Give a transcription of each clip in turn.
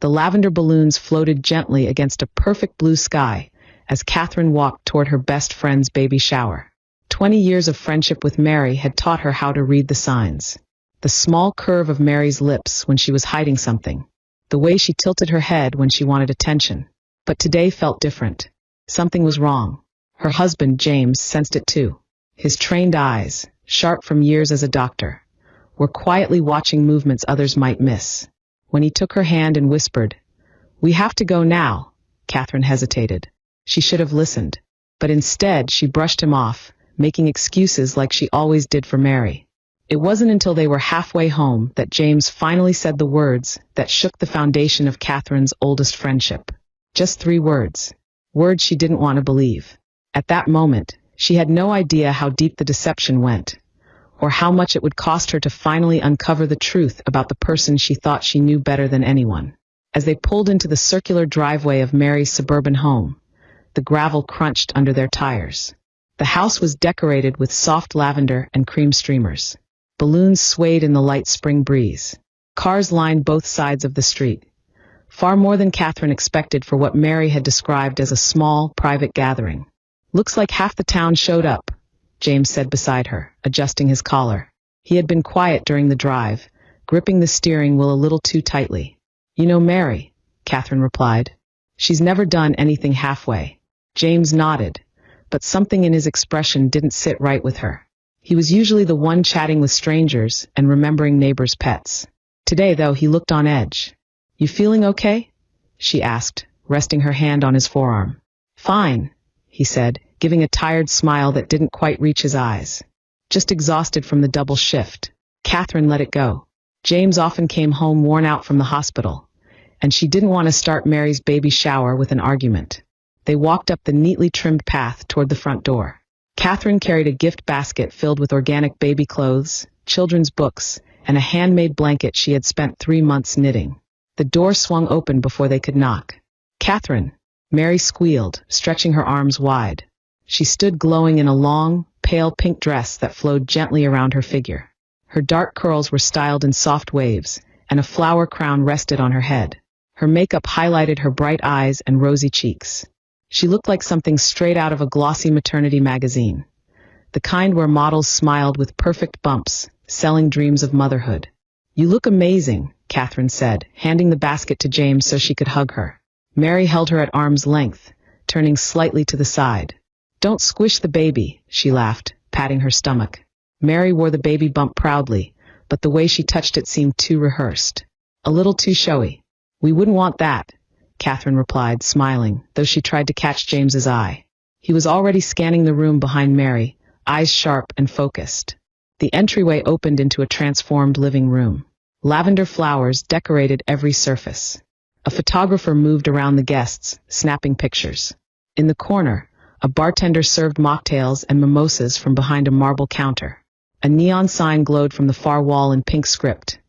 The lavender balloons floated gently against a perfect blue sky as Catherine walked toward her best friend's baby shower. 20 years of friendship with Mary had taught her how to read the signs. The small curve of Mary's lips when she was hiding something. The way she tilted her head when she wanted attention. But today felt different. Something was wrong. Her husband, James, sensed it too. His trained eyes, sharp from years as a doctor, were quietly watching movements others might miss. When he took her hand and whispered, "We have to go now," Catherine hesitated. She should have listened. But instead, she brushed him off, making excuses like she always did for Mary. It wasn't until they were halfway home that James finally said the words that shook the foundation of Catherine's oldest friendship. Just 3 words. Words she didn't want to believe. At that moment, she had no idea how deep the deception went, or how much it would cost her to finally uncover the truth about the person she thought she knew better than anyone. As they pulled into the circular driveway of Mary's suburban home, the gravel crunched under their tires. The house was decorated with soft lavender and cream streamers. Balloons swayed in the light spring breeze. Cars lined both sides of the street. Far more than Catherine expected for what Mary had described as a small, private gathering. "Looks like half the town showed up," James said beside her, adjusting his collar. He had been quiet during the drive, gripping the steering wheel a little too tightly. "You know Mary," Catherine replied. "She's never done anything halfway." James nodded, but something in his expression didn't sit right with her. He was usually the one chatting with strangers and remembering neighbors' pets. Today, though, he looked on edge. "You feeling okay?" she asked, resting her hand on his forearm. "Fine," he said, giving a tired smile that didn't quite reach his eyes. "Just exhausted from the double shift." Catherine let it go. James often came home worn out from the hospital, and she didn't want to start Mary's baby shower with an argument. They walked up the neatly trimmed path toward the front door. Catherine carried a gift basket filled with organic baby clothes, children's books, and a handmade blanket she had spent 3 months knitting. The door swung open before they could knock. "Catherine," Mary squealed, stretching her arms wide. She stood glowing in a long, pale pink dress that flowed gently around her figure. Her dark curls were styled in soft waves, and a flower crown rested on her head. Her makeup highlighted her bright eyes and rosy cheeks. She looked like something straight out of a glossy maternity magazine, the kind where models smiled with perfect bumps, selling dreams of motherhood. "You look amazing," Catherine said, handing the basket to James so she could hug her. Mary held her at arm's length, turning slightly to the side. "Don't squish the baby," she laughed, patting her stomach. Mary wore the baby bump proudly, but the way she touched it seemed too rehearsed. A little too showy. "We wouldn't want that," Catherine replied, smiling, though she tried to catch James's eye. He was already scanning the room behind Mary, eyes sharp and focused. The entryway opened into a transformed living room. Lavender flowers decorated every surface. A photographer moved around the guests, snapping pictures. In the corner, a bartender served mocktails and mimosas from behind a marble counter. A neon sign glowed from the far wall in pink script.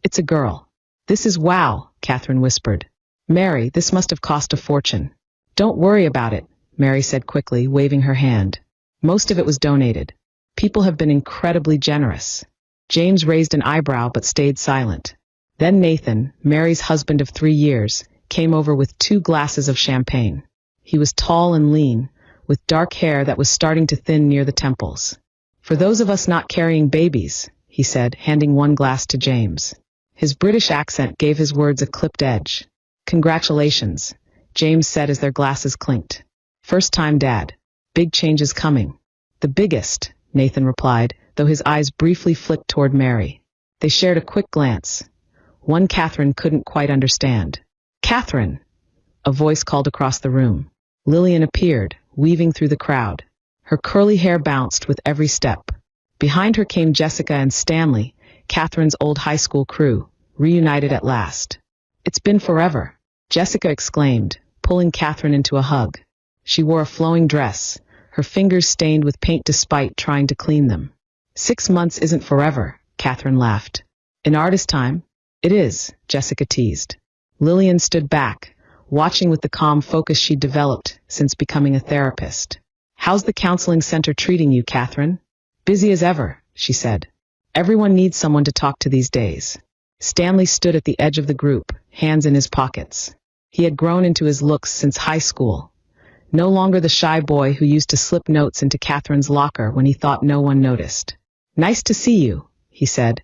"It's a girl." "This is wow," Catherine whispered. "Mary, this must have cost a fortune." "Don't worry about it," Mary said quickly, waving her hand. "Most of it was donated. People have been incredibly generous." James raised an eyebrow but stayed silent. Then Nathan, Mary's husband of 3 years, came over with 2 glasses of champagne. He was tall and lean, with dark hair that was starting to thin near the temples. "For those of us not carrying babies," he said, handing 1 glass to James. His British accent gave his words a clipped edge. "Congratulations," James said as their glasses clinked. "First time, Dad. Big changes coming." "The biggest," Nathan replied, though his eyes briefly flicked toward Mary. They shared a quick glance. One Catherine couldn't quite understand. "Catherine!" A voice called across the room. Lillian appeared, weaving through the crowd. Her curly hair bounced with every step. Behind her came Jessica and Stanley, Catherine's old high school crew, reunited at last. "It's been forever," Jessica exclaimed, pulling Catherine into a hug. She wore a flowing dress, her fingers stained with paint despite trying to clean them. 6 months isn't forever, Catherine laughed. "In artist time?" "It is," Jessica teased. Lillian stood back, watching with the calm focus she'd developed since becoming a therapist. "How's the counseling center treating you, Catherine?" "Busy as ever," she said. "Everyone needs someone to talk to these days." Stanley stood at the edge of the group, hands in his pockets. He had grown into his looks since high school. No longer the shy boy who used to slip notes into Catherine's locker when he thought no one noticed. "Nice to see you," he said,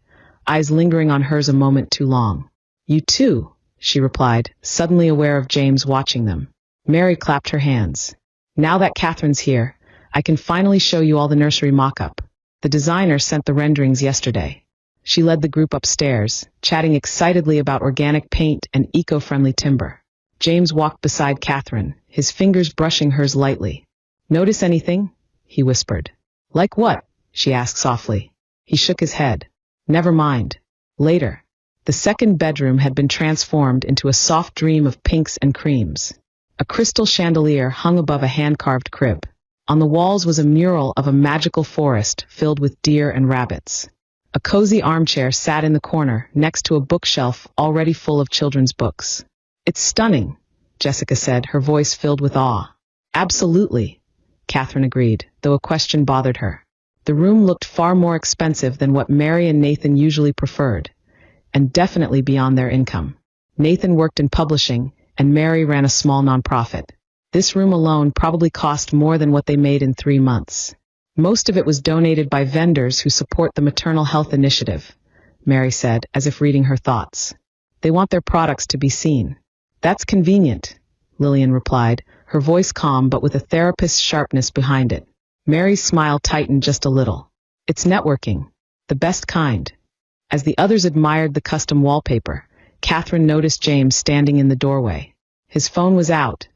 eyes lingering on hers a moment too long. "You too," she replied, suddenly aware of James watching them. Mary clapped her hands. "Now that Catherine's here, I can finally show you all the nursery mock-up. The designer sent the renderings yesterday." She led the group upstairs, chatting excitedly about organic paint and eco-friendly timber. James walked beside Catherine, his fingers brushing hers lightly. "Notice anything?" he whispered. "Like what?" she asked softly. He shook his head. "Never mind. Later." The second bedroom had been transformed into a soft dream of pinks and creams. A crystal chandelier hung above a hand-carved crib. On the walls was a mural of a magical forest filled with deer and rabbits. A cozy armchair sat in the corner next to a bookshelf already full of children's books. "It's stunning," Jessica said, her voice filled with awe. "Absolutely," Catherine agreed, though a question bothered her. The room looked far more expensive than what Mary and Nathan usually preferred, and definitely beyond their income. Nathan worked in publishing, and Mary ran a small nonprofit. This room alone probably cost more than what they made in 3 months. Most of it was donated by vendors who support the Maternal Health Initiative, Mary said, as if reading her thoughts. "They want their products to be seen." "That's convenient," Lillian replied, her voice calm but with a therapist's sharpness behind it. Mary's smile tightened just a little. "It's networking. The best kind." As the others admired the custom wallpaper, Catherine noticed James standing in the doorway. His phone was out,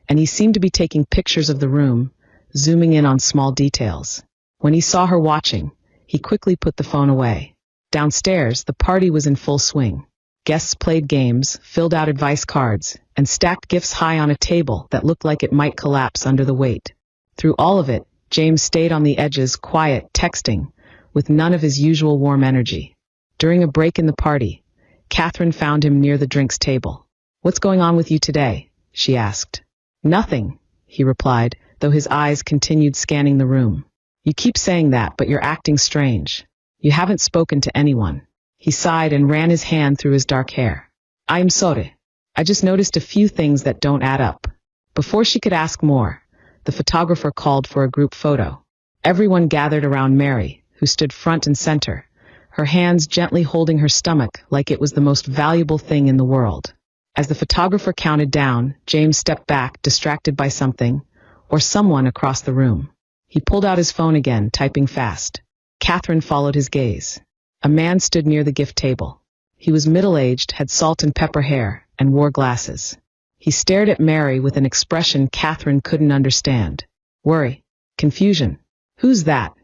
and he seemed to be taking pictures of the room, zooming in on small details. When he saw her watching, he quickly put the phone away. Downstairs, the party was in full swing. Guests played games, filled out advice cards, and stacked gifts high on a table that looked like it might collapse under the weight. Through all of it, James stayed on the edges, quiet, texting, with none of his usual warm energy. During a break in the party, Catherine found him near the drinks table. "What's going on with you today?" she asked. "Nothing," he replied, though his eyes continued scanning the room. "You keep saying that, but you're acting strange. You haven't spoken to anyone." He sighed and ran his hand through his dark hair. "I'm sorry. I just noticed a few things that don't add up." Before she could ask more, the photographer called for a group photo. Everyone gathered around Mary, who stood front and center, her hands gently holding her stomach like it was the most valuable thing in the world. As the photographer counted down, James stepped back, distracted by something, or someone across the room. He pulled out his phone again, typing fast. Catherine followed his gaze. A man stood near the gift table. He was middle-aged, had salt and pepper hair, and wore glasses. He stared at Mary with an expression Catherine couldn't understand. Worry. Confusion. "Who's that?"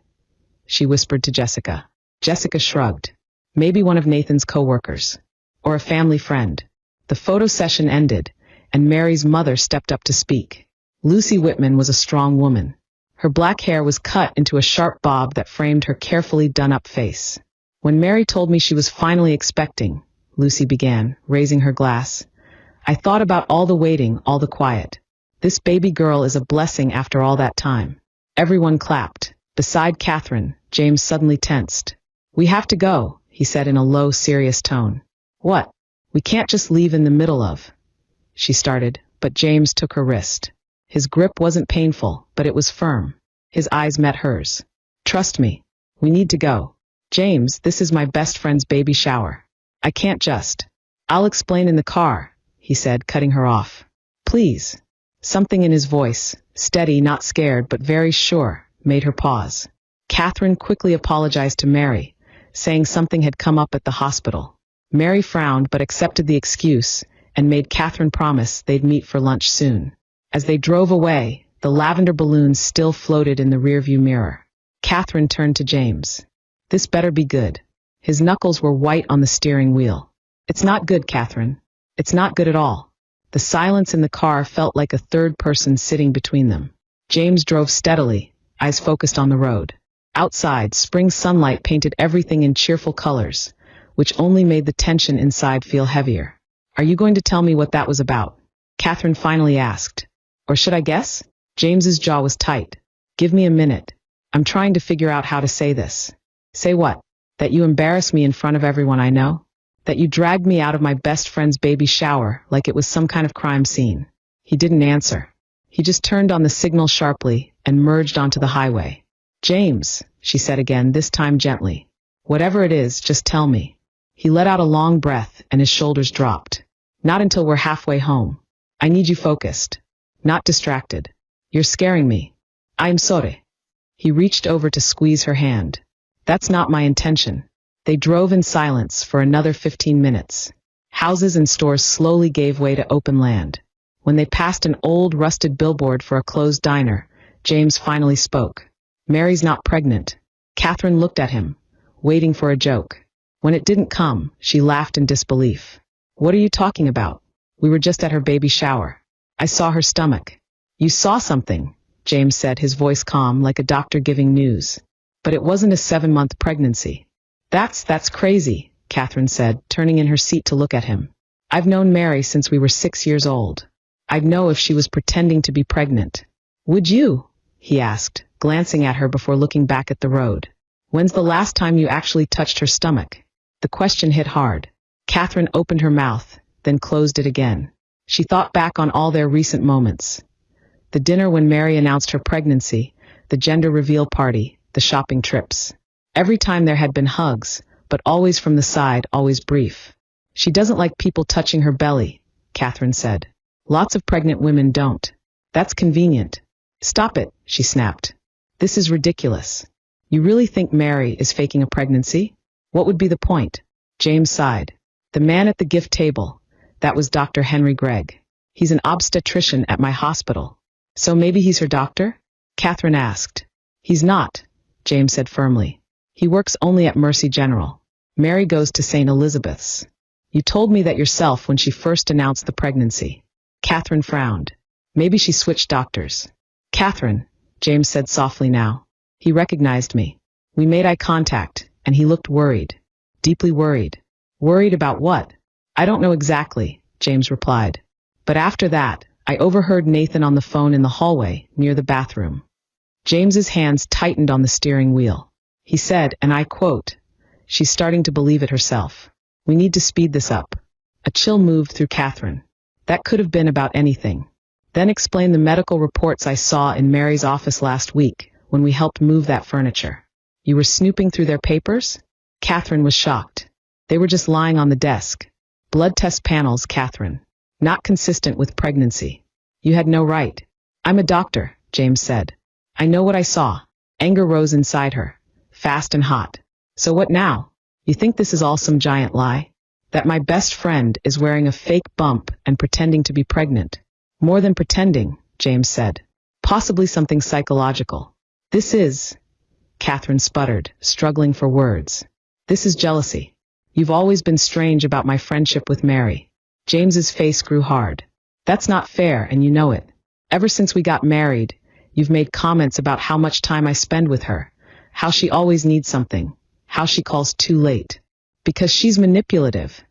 she whispered to Jessica. Jessica shrugged. "Maybe one of Nathan's co-workers. Or a family friend." The photo session ended, and Mary's mother stepped up to speak. Lucy Whitman was a strong woman. Her black hair was cut into a sharp bob that framed her carefully done-up face. "When Mary told me she was finally expecting," Lucy began, raising her glass, "I thought about all the waiting, all the quiet. This baby girl is a blessing after all that time." Everyone clapped. Beside Catherine, James suddenly tensed. "We have to go," he said in a low, serious tone. "What? We can't just leave in the middle of—" she started, but James took her wrist. His grip wasn't painful, but it was firm. His eyes met hers. "Trust me. We need to go. James, this is my best friend's baby shower. I can't just—" "I'll explain in the car," he said, cutting her off. "Please." Something in his voice, steady, not scared, but very sure, made her pause. Catherine quickly apologized to Mary, saying something had come up at the hospital. Mary frowned but accepted the excuse and made Catherine promise they'd meet for lunch soon. As they drove away, the lavender balloons still floated in the rearview mirror. Catherine turned to James. "This better be good." His knuckles were white on the steering wheel. "It's not good, Catherine. It's not good at all." The silence in the car felt like a third person sitting between them. James drove steadily, eyes focused on the road. Outside, spring sunlight painted everything in cheerful colors, which only made the tension inside feel heavier. "Are you going to tell me what that was about?" Catherine finally asked. "Or should I guess?" James's jaw was tight. "Give me a minute. I'm trying to figure out how to say this." "Say what? That you embarrass me in front of everyone I know? That you dragged me out of my best friend's baby shower like it was some kind of crime scene. He didn't answer. He just turned on the signal sharply and merged onto the highway. James, she said again, this time gently. Whatever it is, just tell me. He let out a long breath and his shoulders dropped. Not until we're halfway home. I need you focused. Not distracted. You're scaring me. I'm sorry. He reached over to squeeze her hand. That's not my intention. They drove in silence for another 15 minutes. Houses and stores slowly gave way to open land. When they passed an old, rusted billboard for a closed diner, James finally spoke. Mary's not pregnant. Catherine looked at him, waiting for a joke. When it didn't come, she laughed in disbelief. What are you talking about? We were just at her baby shower. I saw her stomach. You saw something, James said, his voice calm like a doctor giving news. But it wasn't a 7-month pregnancy. That's crazy, Catherine said, turning in her seat to look at him. I've known Mary since we were 6 years old. I'd know if she was pretending to be pregnant. Would you? He asked, glancing at her before looking back at the road. When's the last time you actually touched her stomach? The question hit hard. Catherine opened her mouth, then closed it again. She thought back on all their recent moments. The dinner when Mary announced her pregnancy, the gender reveal party, the shopping trips. Every time there had been hugs, but always from the side, always brief. She doesn't like people touching her belly, Catherine said. Lots of pregnant women don't. That's convenient. Stop it, she snapped. This is ridiculous. You really think Mary is faking a pregnancy? What would be the point? James sighed. The man at the gift table. That was Dr. Henry Gregg. He's an obstetrician at my hospital. So maybe he's her doctor? Catherine asked. He's not, James said firmly. He works only at Mercy General. Mary goes to St. Elizabeth's. You told me that yourself when she first announced the pregnancy. Catherine frowned. Maybe she switched doctors. Catherine, James said softly now. He recognized me. We made eye contact, and he looked worried. Deeply worried. Worried about what? I don't know exactly, James replied. But after that, I overheard Nathan on the phone in the hallway near the bathroom. James's hands tightened on the steering wheel. He said, and I quote, "She's starting to believe it herself. We need to speed this up." A chill moved through Catherine. That could have been about anything. Then explain the medical reports I saw in Mary's office last week when we helped move that furniture. You were snooping through their papers? Catherine was shocked. They were just lying on the desk. Blood test panels, Catherine. Not consistent with pregnancy. You had no right. I'm a doctor, James said. I know what I saw. Anger rose inside her, fast and hot. So what now? You think this is all some giant lie? That my best friend is wearing a fake bump and pretending to be pregnant? More than pretending, James said. Possibly something psychological. This is, Catherine sputtered, struggling for words. This is jealousy. You've always been strange about my friendship with Mary. James's face grew hard. That's not fair, and you know it. Ever since we got married, you've made comments about how much time I spend with her, how she always needs something, how she calls too late. Because she's manipulative.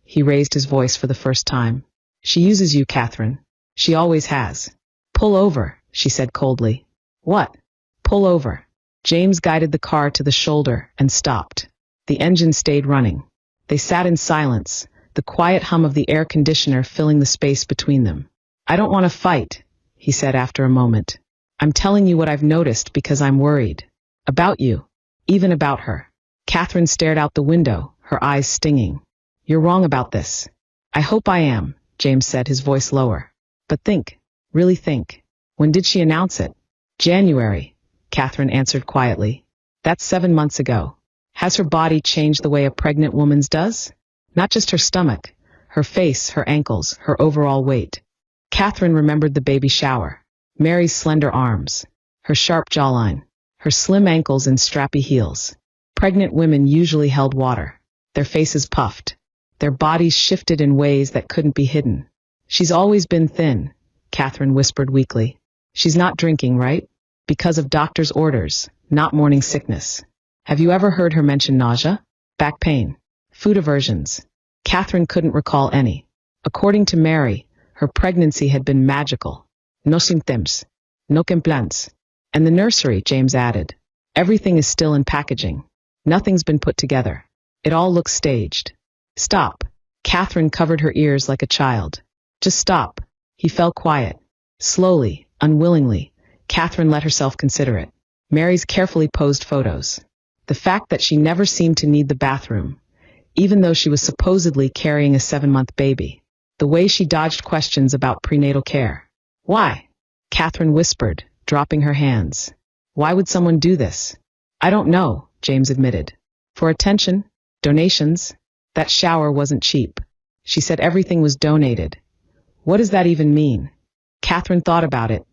He raised his voice for the first time. She uses you, Catherine. She always has. Pull over, she said coldly. What? Pull over. James guided the car to the shoulder and stopped. The engine stayed running. They sat in silence, the quiet hum of the air conditioner filling the space between them. I don't want to fight, he said after a moment. I'm telling you what I've noticed because I'm worried. About you. Even about her. Catherine stared out the window, her eyes stinging. You're wrong about this. I hope I am, James said, his voice lower. But think. Really think. When did she announce it? January, Catherine answered quietly. That's 7 months ago. Has her body changed the way a pregnant woman's does? Not just her stomach, her face, her ankles, her overall weight. Catherine remembered the baby shower. Mary's slender arms, her sharp jawline, her slim ankles and strappy heels. Pregnant women usually held water. Their faces puffed. Their bodies shifted in ways that couldn't be hidden. She's always been thin, Catherine whispered weakly. She's not drinking, right? Because of doctor's orders, not morning sickness. Have you ever heard her mention nausea? Back pain? Food aversions? Catherine couldn't recall any. According to Mary, her pregnancy had been magical. No symptoms. No complaints. And the nursery, James added. Everything is still in packaging. Nothing's been put together. It all looks staged. Stop. Catherine covered her ears like a child. Just stop. He fell quiet. Slowly, unwillingly, Catherine let herself consider it. Mary's carefully posed photos. The fact that she never seemed to need the bathroom, even though she was supposedly carrying a 7-month baby. The way she dodged questions about prenatal care. Why? Catherine whispered, dropping her hands. Why would someone do this? I don't know, James admitted. For attention? Donations? That shower wasn't cheap. She said everything was donated. What does that even mean? Catherine thought about it.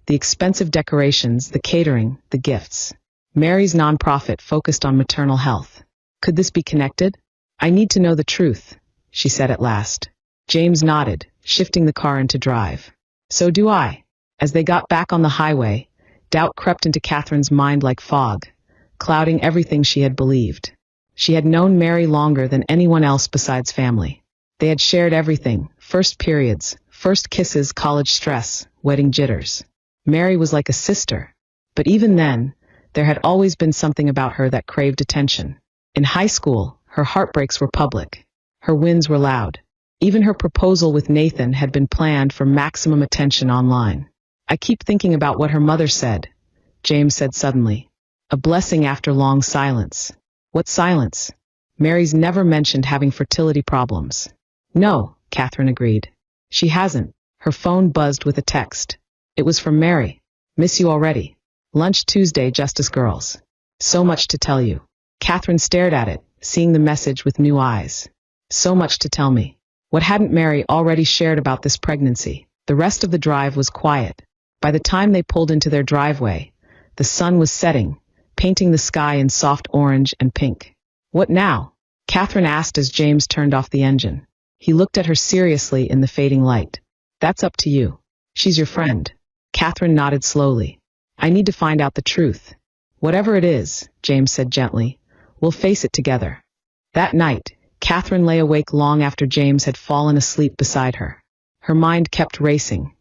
The expensive decorations, the catering, the gifts. Mary's nonprofit focused on maternal health. Could this be connected? I need to know the truth, she said at last. James nodded, shifting the car into drive. So do I. As they got back on the highway, doubt crept into Catherine's mind like fog, clouding everything she had believed. She had known Mary longer than anyone else besides family. They had shared everything, first periods, first kisses, college stress, wedding jitters. Mary was like a sister. But even then, there had always been something about her that craved attention. In high school, her heartbreaks were public. Her wins were loud. Even her proposal with Nathan had been planned for maximum attention online. I keep thinking about what her mother said, James said suddenly. A blessing after long silence. What silence? Mary's never mentioned having fertility problems. No, Catherine agreed. She hasn't. Her phone buzzed with a text. It was from Mary. Miss you already. Lunch Tuesday, Justice Girls. So much to tell you. Catherine stared at it, seeing the message with new eyes. So much to tell me. What hadn't Mary already shared about this pregnancy? The rest of the drive was quiet. By the time they pulled into their driveway, the sun was setting, painting the sky in soft orange and pink. What now? Catherine asked as James turned off the engine. He looked at her seriously in the fading light. That's up to you. She's your friend. Catherine nodded slowly. I need to find out the truth. Whatever it is, James said gently, we'll face it together. That night, Catherine lay awake long after James had fallen asleep beside her. Her mind kept racing,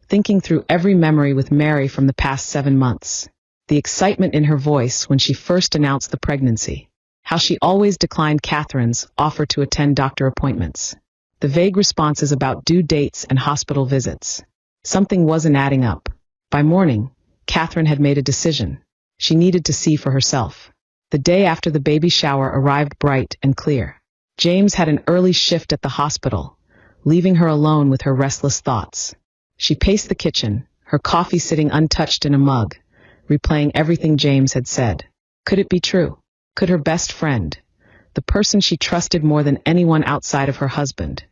thinking through every memory with Mary from the past 7 months. The excitement in her voice when she first announced the pregnancy. How she always declined Catherine's offer to attend doctor appointments. The vague responses about due dates and hospital visits. Something wasn't adding up. By morning, Catherine had made a decision. She needed to see for herself. The day after the baby shower arrived bright and clear. James had an early shift at the hospital, leaving her alone with her restless thoughts. She paced the kitchen, her coffee sitting untouched in a mug, replaying everything James had said. Could it be true? Could her best friend, the person she trusted more than anyone outside of her husband,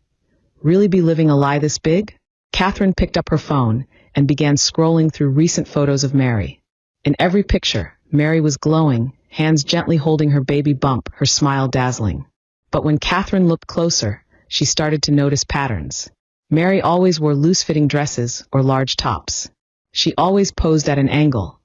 really be living a lie this big? Catherine picked up her phone and began scrolling through recent photos of Mary. In every picture, Mary was glowing, hands gently holding her baby bump, her smile dazzling. But when Catherine looked closer, she started to notice patterns. Mary always wore loose-fitting dresses or large tops. She always posed at an angle,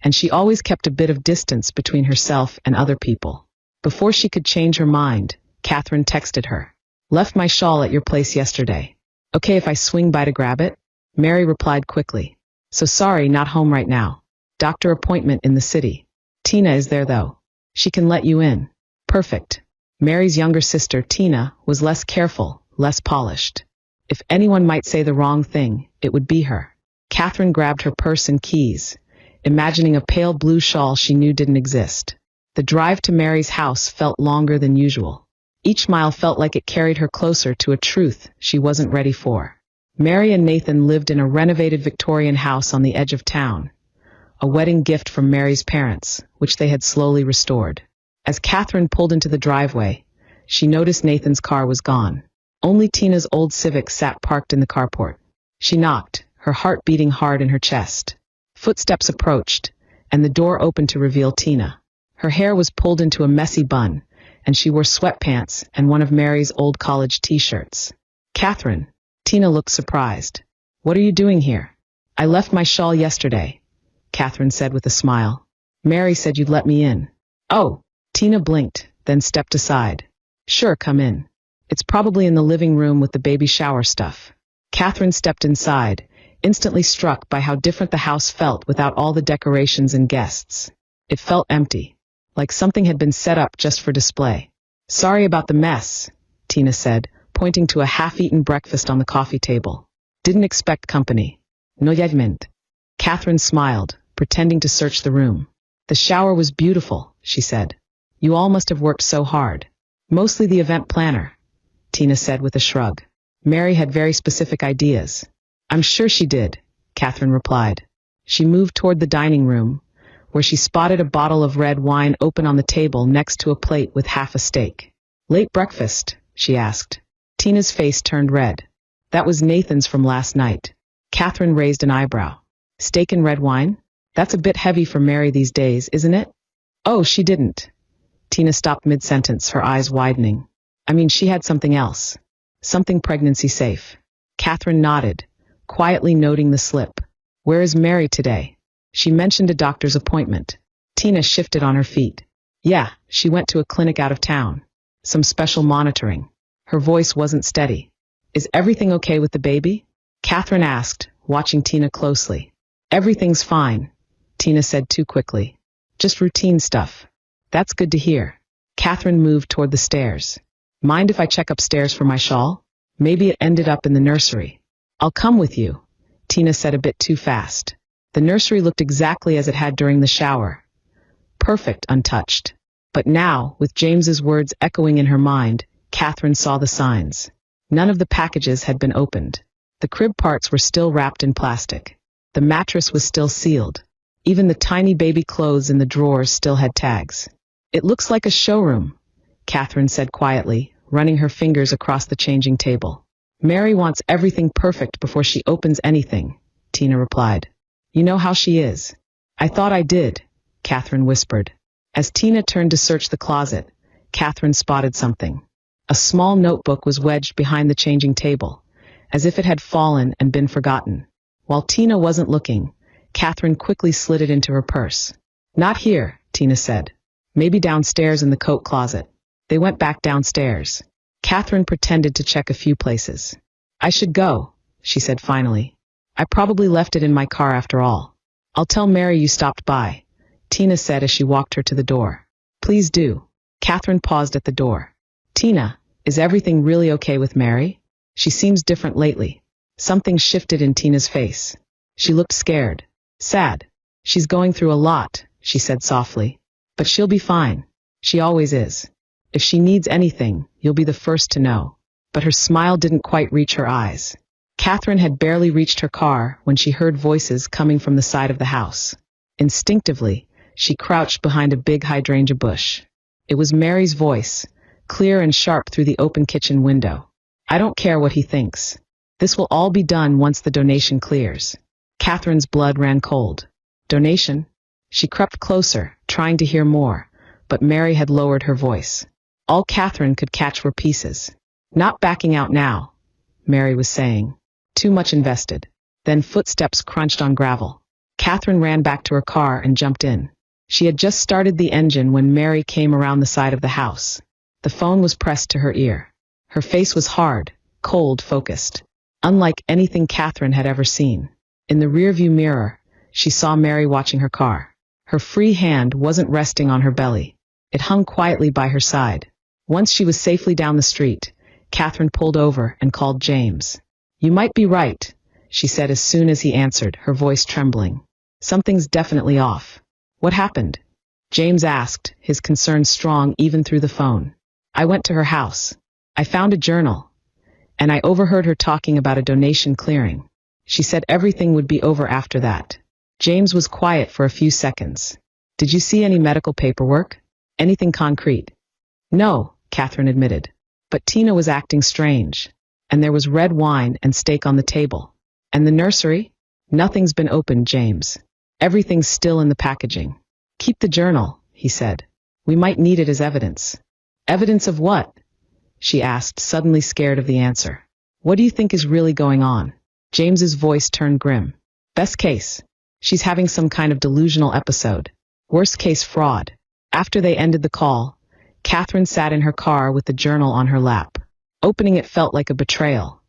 and she always kept a bit of distance between herself and other people. Before she could change her mind, Catherine texted her. Left my shawl at your place yesterday. Okay if I swing by to grab it? Mary replied quickly. So sorry, not home right now. Doctor appointment in the city. Tina is there though. She can let you in. Perfect. Mary's younger sister, Tina, was less careful, less polished. If anyone might say the wrong thing, it would be her. Catherine grabbed her purse and keys, imagining a pale blue shawl she knew didn't exist. The drive to Mary's house felt longer than usual. Each mile felt like it carried her closer to a truth she wasn't ready for. Mary and Nathan lived in a renovated Victorian house on the edge of town, a wedding gift from Mary's parents, which they had slowly restored. As Catherine pulled into the driveway, she noticed Nathan's car was gone. Only Tina's old Civic sat parked in the carport. She knocked, her heart beating hard in her chest. Footsteps approached, and the door opened to reveal Tina. Her hair was pulled into a messy bun, and she wore sweatpants and one of Mary's old college t-shirts. Catherine, Tina looked surprised. What are you doing here? I left my shawl yesterday, Catherine said with a smile. Mary said you'd let me in. Oh, Tina blinked, then stepped aside. Sure, come in. It's probably in the living room with the baby shower stuff. Catherine stepped inside, instantly struck by how different the house felt without all the decorations and guests. It felt empty, like something had been set up just for display. Sorry about the mess, Tina said, pointing to a half-eaten breakfast on the coffee table. Didn't expect company. No judgment. Catherine smiled, pretending to search the room. The shower was beautiful, she said. You all must have worked so hard. Mostly the event planner, Tina said with a shrug. Mary had very specific ideas. I'm sure she did, Catherine replied. She moved toward the dining room, where she spotted a bottle of red wine open on the table next to a plate with half a steak. Late breakfast, she asked. Tina's face turned red. That was Nathan's from last night. Catherine raised an eyebrow. Steak and red wine? That's a bit heavy for Mary these days, isn't it? Oh, she didn't. Tina stopped mid-sentence, her eyes widening. I mean, she had something else. Something pregnancy safe. Catherine nodded, quietly noting the slip. Where is Mary today? She mentioned a doctor's appointment. Tina shifted on her feet. Yeah, she went to a clinic out of town. Some special monitoring. Her voice wasn't steady. Is everything okay with the baby? Catherine asked, watching Tina closely. Everything's fine, Tina said too quickly. Just routine stuff. That's good to hear. Catherine moved toward the stairs. Mind if I check upstairs for my shawl? Maybe it ended up in the nursery. I'll come with you, Tina said a bit too fast. The nursery looked exactly as it had during the shower. Perfect, untouched. But now, with James's words echoing in her mind, Catherine saw the signs. None of the packages had been opened. The crib parts were still wrapped in plastic. The mattress was still sealed. Even the tiny baby clothes in the drawers still had tags. It looks like a showroom, Catherine said quietly, running her fingers across the changing table. Mary wants everything perfect before she opens anything, Tina replied. You know how she is. I thought I did, Catherine whispered. As Tina turned to search the closet, Catherine spotted something. A small notebook was wedged behind the changing table, as if it had fallen and been forgotten. While Tina wasn't looking, Catherine quickly slid it into her purse. Not here, Tina said. Maybe downstairs in the coat closet. They went back downstairs. Catherine pretended to check a few places. I should go, she said finally. I probably left it in my car after all. I'll tell Mary you stopped by, Tina said as she walked her to the door. Please do. Catherine paused at the door. Tina, is everything really okay with Mary? She seems different lately. Something shifted in Tina's face. She looked scared. Sad. She's going through a lot, she said softly. But she'll be fine. She always is. If she needs anything, you'll be the first to know. But her smile didn't quite reach her eyes. Catherine had barely reached her car when she heard voices coming from the side of the house. Instinctively, she crouched behind a big hydrangea bush. It was Mary's voice, clear and sharp through the open kitchen window. I don't care what he thinks. This will all be done once the donation clears. Catherine's blood ran cold. Donation? She crept closer, trying to hear more, but Mary had lowered her voice. All Catherine could catch were pieces. Not backing out now, Mary was saying. Too much invested. Then footsteps crunched on gravel. Catherine ran back to her car and jumped in. She had just started the engine when Mary came around the side of the house. The phone was pressed to her ear. Her face was hard, cold, focused. Unlike anything Catherine had ever seen. In the rearview mirror, she saw Mary watching her car. Her free hand wasn't resting on her belly. It hung quietly by her side. Once she was safely down the street, Catherine pulled over and called James. You might be right, she said as soon as he answered, her voice trembling. Something's definitely off. What happened? James asked, his concern strong even through the phone. I went to her house. I found a journal. And I overheard her talking about a donation clearing. She said everything would be over after that. James was quiet for a few seconds. Did you see any medical paperwork? Anything concrete? No, Catherine admitted. But Tina was acting strange. And there was red wine and steak on the table. And the nursery? Nothing's been opened, James. Everything's still in the packaging. Keep the journal, he said. We might need it as evidence. Evidence of what? She asked, suddenly scared of the answer. What do you think is really going on? James's voice turned grim. Best case. She's having some kind of delusional episode. Worst case, fraud. After they ended the call, Catherine sat in her car with the journal on her lap. Opening it felt like a betrayal.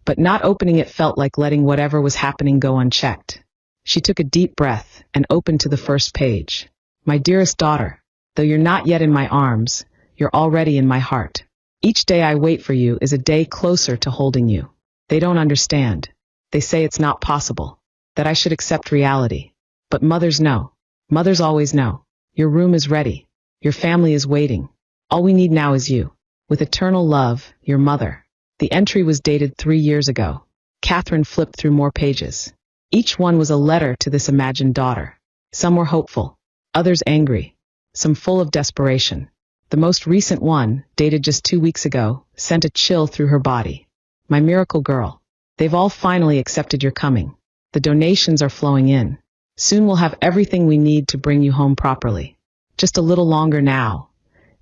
But not opening it felt like letting whatever was happening go unchecked. She took a deep breath and opened to the first page. My dearest daughter, though you're not yet in my arms, you're already in my heart. Each day I wait for you is a day closer to holding you. They don't understand. They say it's not possible, that I should accept reality. But mothers know. Mothers always know. Your room is ready. Your family is waiting. All we need now is you. With eternal love, your mother. The entry was dated 3 years ago. Catherine flipped through more pages. Each one was a letter to this imagined daughter. Some were hopeful, others angry, some full of desperation. The most recent one, dated just 2 weeks ago, sent a chill through her body. My miracle girl. They've all finally accepted your coming. The donations are flowing in. Soon we'll have everything we need to bring you home properly. Just a little longer now,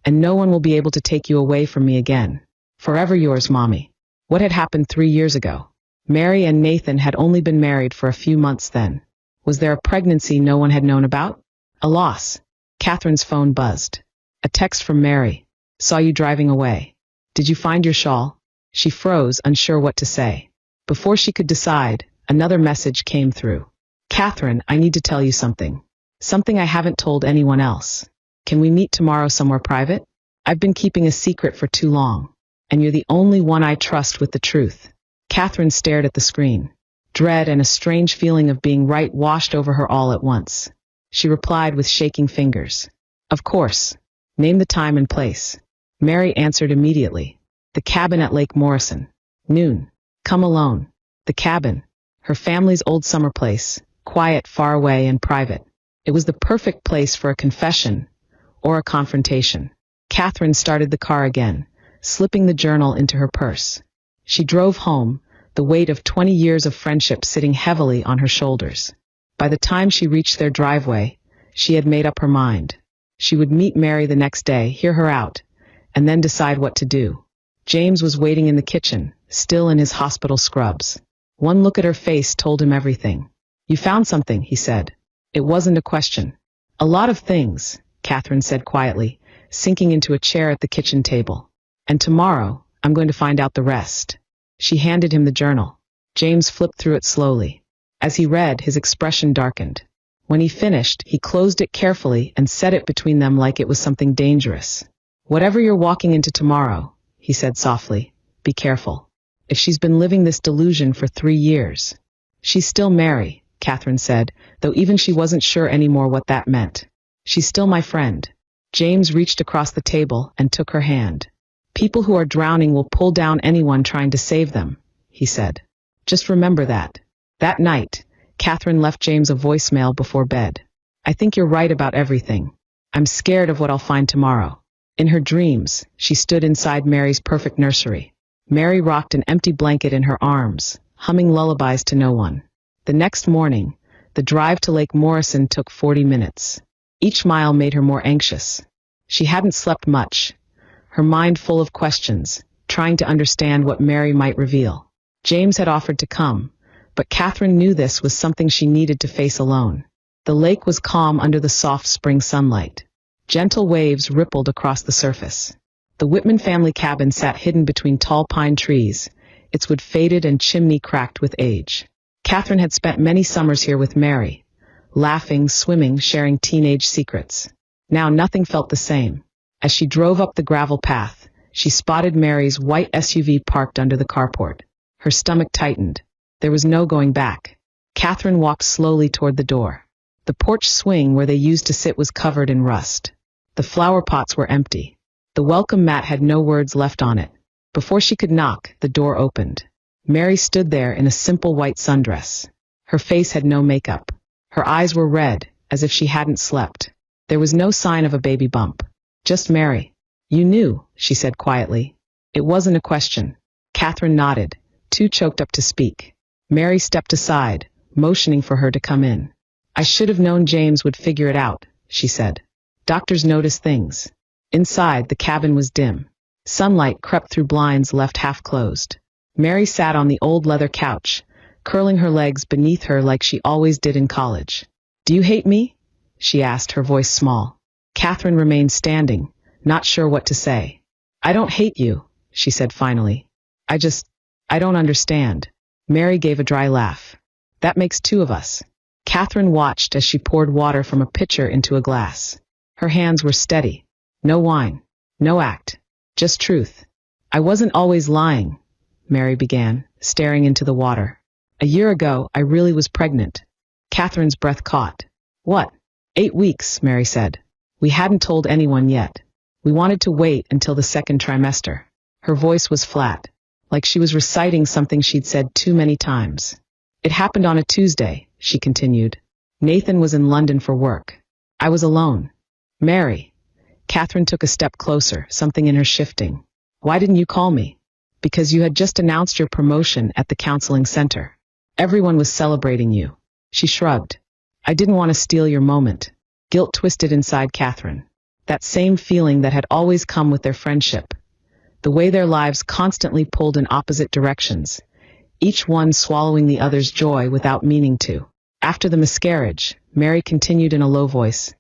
and no one will be able to take you away from me again. Forever yours, Mommy. What had happened 3 years ago? Mary and Nathan had only been married for a few months then. Was there a pregnancy no one had known about? A loss. Catherine's phone buzzed. A text from Mary. Saw you driving away. Did you find your shawl? She froze, unsure what to say. Before she could decide, another message came through. Catherine, I need to tell you something. Something I haven't told anyone else. Can we meet tomorrow somewhere private? I've been keeping a secret for too long, and you're the only one I trust with the truth. Catherine stared at the screen. Dread and a strange feeling of being right washed over her all at once. She replied with shaking fingers. Of course. Name the time and place. Mary answered immediately. The cabin at Lake Morrison. Noon. Come alone. The cabin. Her family's old summer place. Quiet, far away, and private. It was the perfect place for a confession or a confrontation. Catherine started the car again, slipping the journal into her purse. She drove home, the weight of 20 years of friendship sitting heavily on her shoulders. By the time she reached their driveway, she had made up her mind. She would meet Mary the next day, hear her out, and then decide what to do. James was waiting in the kitchen, still in his hospital scrubs. One look at her face told him everything. You found something, he said. It wasn't a question. A lot of things, Catherine said quietly, sinking into a chair at the kitchen table. And tomorrow, I'm going to find out the rest. She handed him the journal. James flipped through it slowly. As he read, his expression darkened. When he finished, he closed it carefully and set it between them like it was something dangerous. Whatever you're walking into tomorrow, he said softly, be careful. If she's been living this delusion for 3 years. She's still Mary, Catherine said, though even she wasn't sure anymore what that meant. She's still my friend. James reached across the table and took her hand. People who are drowning will pull down anyone trying to save them, he said. Just remember that. That night, Catherine left James a voicemail before bed. I think you're right about everything. I'm scared of what I'll find tomorrow. In her dreams, she stood inside Mary's perfect nursery. Mary rocked an empty blanket in her arms, humming lullabies to no one. The next morning, the drive to Lake Morrison took 40 minutes. Each mile made her more anxious. She hadn't slept much, her mind full of questions, trying to understand what Mary might reveal. James had offered to come, but Catherine knew this was something she needed to face alone. The lake was calm under the soft spring sunlight. Gentle waves rippled across the surface. The Whitman family cabin sat hidden between tall pine trees, its wood faded and chimney cracked with age. Catherine had spent many summers here with Mary, laughing, swimming, sharing teenage secrets. Now nothing felt the same. As she drove up the gravel path, she spotted Mary's white SUV parked under the carport. Her stomach tightened. There was no going back. Catherine walked slowly toward the door. The porch swing where they used to sit was covered in rust. The flower pots were empty. The welcome mat had no words left on it. Before she could knock, the door opened. Mary stood there in a simple white sundress. Her face had no makeup. Her eyes were red, as if she hadn't slept. There was no sign of a baby bump. Just Mary. You knew, she said quietly. It wasn't a question. Catherine nodded, too choked up to speak. Mary stepped aside, motioning for her to come in. I should have known James would figure it out, she said. Doctors notice things. Inside, the cabin was dim. Sunlight crept through blinds left half closed. Mary sat on the old leather couch, curling her legs beneath her like she always did in college. Do you hate me? She asked, her voice small. Catherine remained standing, not sure what to say. I don't hate you, she said finally. I don't understand. Mary gave a dry laugh. That makes 2 of us. Catherine watched as she poured water from a pitcher into a glass. Her hands were steady. No wine. No act. Just truth. I wasn't always lying, Mary began, staring into the water. A year ago, I really was pregnant. Catherine's breath caught. What? 8 weeks, Mary said. We hadn't told anyone yet. We wanted to wait until the second trimester. Her voice was flat, like she was reciting something she'd said too many times. It happened on a Tuesday, she continued. Nathan was in London for work. I was alone. Mary. Catherine took a step closer, something in her shifting. Why didn't you call me? Because you had just announced your promotion at the counseling center. Everyone was celebrating you. She shrugged. I didn't want to steal your moment. Guilt twisted inside Catherine. That same feeling that had always come with their friendship. The way their lives constantly pulled in opposite directions, each one swallowing the other's joy without meaning to. After the miscarriage, Mary continued in a low voice.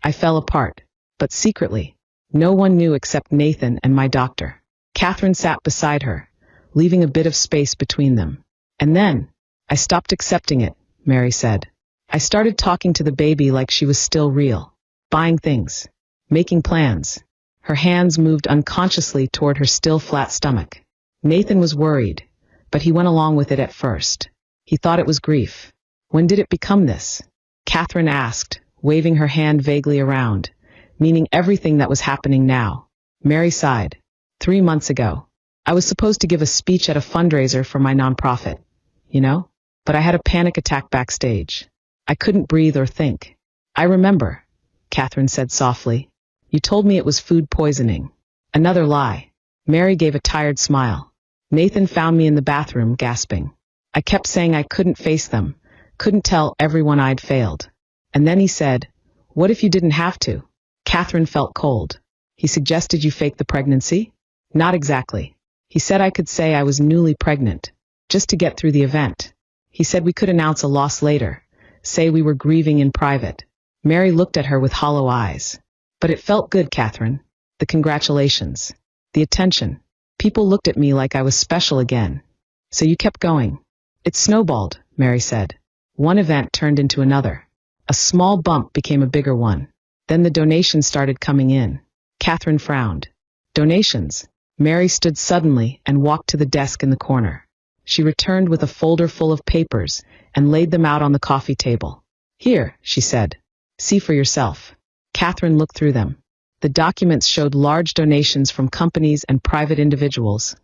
I fell apart, but secretly. No one knew except Nathan and my doctor. Catherine sat beside her, leaving a bit of space between them. And then, I stopped accepting it, Mary said. I started talking to the baby like she was still real, buying things, making plans. Her hands moved unconsciously toward her still flat stomach. Nathan was worried, but he went along with it at first. He thought it was grief. When did it become this? Catherine asked, waving her hand vaguely around, meaning everything that was happening now. Mary sighed. 3 months ago. I was supposed to give a speech at a fundraiser for my nonprofit, you know? But I had a panic attack backstage. I couldn't breathe or think. I remember, Catherine said softly. You told me it was food poisoning. Another lie. Mary gave a tired smile. Nathan found me in the bathroom, gasping. I kept saying I couldn't face them, couldn't tell everyone I'd failed. And then he said, what if you didn't have to? Catherine felt cold. He suggested you fake the pregnancy? Not exactly. He said I could say I was newly pregnant, just to get through the event. He said we could announce a loss later, say we were grieving in private. Mary looked at her with hollow eyes. But it felt good, Catherine. The congratulations. The attention. People looked at me like I was special again. So you kept going. It snowballed, Mary said. One event turned into another. A small bump became a bigger one. Then the donations started coming in. Catherine frowned. Donations. Mary stood suddenly and walked to the desk in the corner. She returned with a folder full of papers and laid them out on the coffee table. Here, she said. See for yourself. Catherine looked through them. The documents showed large donations from companies and private individuals,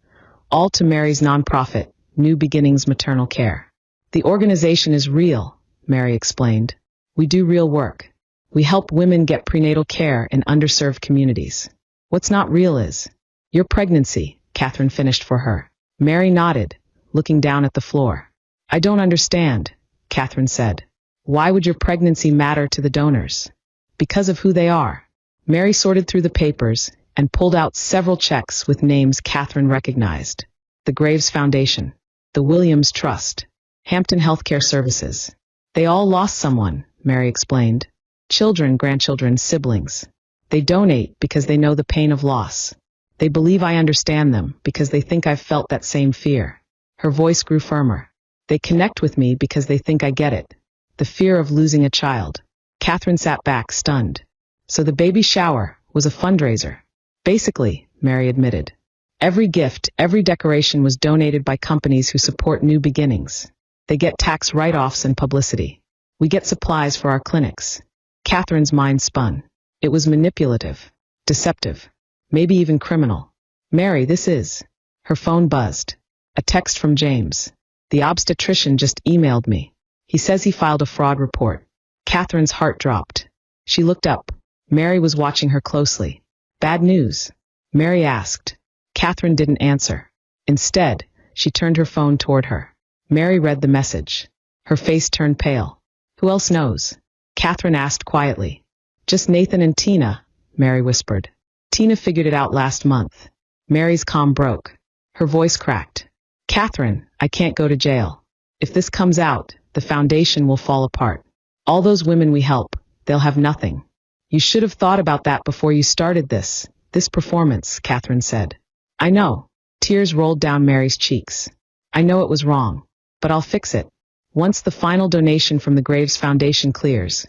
all to Mary's nonprofit, New Beginnings Maternal Care. The organization is real, Mary explained. We do real work. We help women get prenatal care in underserved communities. What's not real is your pregnancy, Catherine finished for her. Mary nodded, looking down at the floor. I don't understand, Catherine said. Why would your pregnancy matter to the donors? Because of who they are. Mary sorted through the papers and pulled out several checks with names Catherine recognized. The Graves Foundation, the Williams Trust, Hampton Healthcare Services. They all lost someone, Mary explained. Children, grandchildren, siblings. They donate because they know the pain of loss. They believe I understand them because they think I've felt that same fear. Her voice grew firmer. They connect with me because they think I get it. The fear of losing a child. Catherine sat back, stunned. So the baby shower was a fundraiser. Basically, Mary admitted. Every gift, every decoration was donated by companies who support New Beginnings. They get tax write-offs and publicity. We get supplies for our clinics. Catherine's mind spun. It was manipulative, deceptive, maybe even criminal. Mary, this is. Her phone buzzed. A text from James. The obstetrician just emailed me. He says he filed a fraud report. Catherine's heart dropped. She looked up. Mary was watching her closely. Bad news? Mary asked. Catherine didn't answer. Instead, she turned her phone toward her. Mary read the message. Her face turned pale. Who else knows? Catherine asked quietly. Just Nathan and Tina, Mary whispered. Tina figured it out last month. Mary's calm broke. Her voice cracked. Catherine, I can't go to jail. If this comes out, the foundation will fall apart. All those women we help, they'll have nothing. You should have thought about that before you started this performance, Catherine said. I know. Tears rolled down Mary's cheeks. I know it was wrong, but I'll fix it. Once the final donation from the Graves Foundation clears,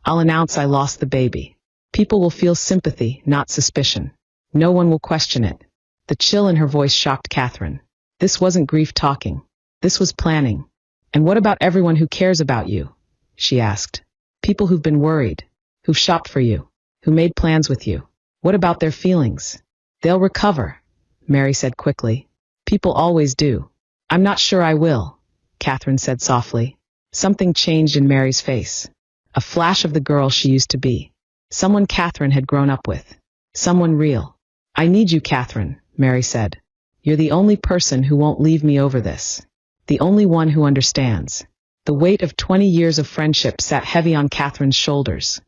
I'll announce I lost the baby. People will feel sympathy, not suspicion. No one will question it. The chill in her voice shocked Catherine. This wasn't grief talking. This was planning. And what about everyone who cares about you? She asked. People who've been worried, who've shopped for you, who made plans with you. What about their feelings? They'll recover, Mary said quickly. People always do. I'm not sure I will, Catherine said softly. Something changed in Mary's face. A flash of the girl she used to be. Someone Catherine had grown up with. Someone real. I need you, Catherine, Mary said. You're the only person who won't leave me over this. The only one who understands. The weight of 20 years of friendship sat heavy on Catherine's shoulders.